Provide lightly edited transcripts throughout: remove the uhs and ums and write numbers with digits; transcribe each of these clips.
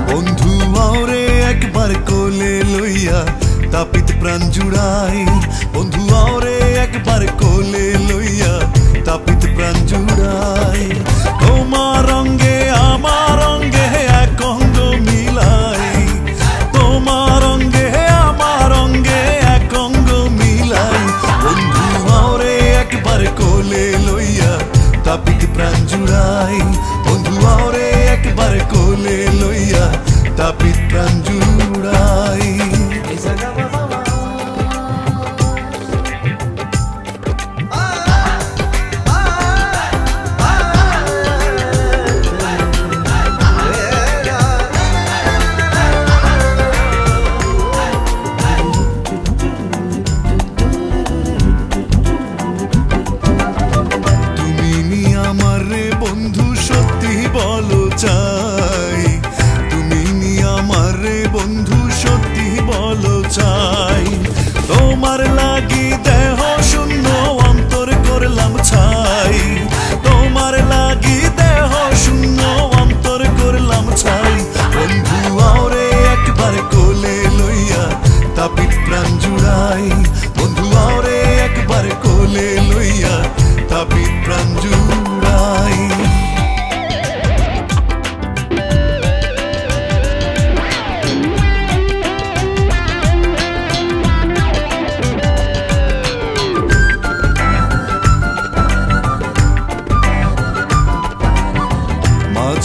বন্ধু আওরে একবার কোলে লইয়া তাপিত প্রাণ জুড়াই, বন্ধু আওরে একবার কোলে লইয়া তাপিত প্রাণ জুড়াই। তোমার রঙে আমার রঙে এক অঙ্গ মিলাই, তোমার রঙে আমার রঙে এক অঙ্গ মিলাই। বন্ধু আওরে একবার কোলে লইয়া তাপিত প্রাণ জুড়াই, বন্ধু আওরে একবার কোলে লইয়া তাপিত প্রাণ জুড়াই। বন্ধু সত্যি বলো চাই, তুমি নি আমারে বন্ধু সত্যি বলো চাই। তোমার লাগি দেহ শূন্য অন্তর করলাম ছাই, তোমার লাগি দেহ শূন্য অন্তর করলাম ছাই। বন্ধু আওরে একবার কোলে লইয়া তাপিত প্রাণ জুড়াই, বন্ধু আওরে একবার কোলে লইয়া তাপিত প্রাণ জুড়াই।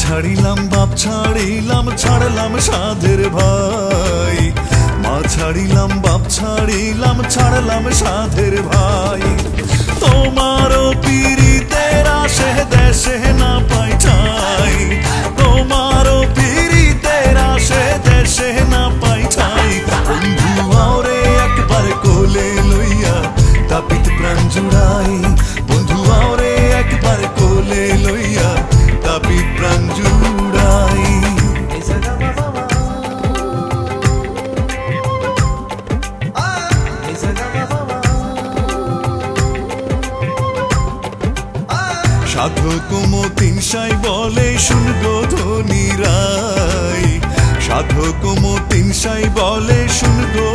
ছাড়িলাম বাপ ছাড়িলাম ছাড়লাম সাধের ভাই, মা ছাড়িলাম বাপ ছাড়িলাম ছাড়লাম সাধের ভাই। তোমারও পীড়িতের আসে দেশে না পাই ঠাই, তোমারও পীড়িতের আসে দেশে না পাই ঠাই। বন্ধু আওরে একবার কোলে লইয়া তাপিত প্রাণ জুড়াই, বন্ধু আওরে একবার কোলে লইয়া তাপিত প্রাণ জুড়াই। সাধক মতিন সাই বলে শুনগো ধনী রাই, সাধক মতিন সাই বলে শুনগো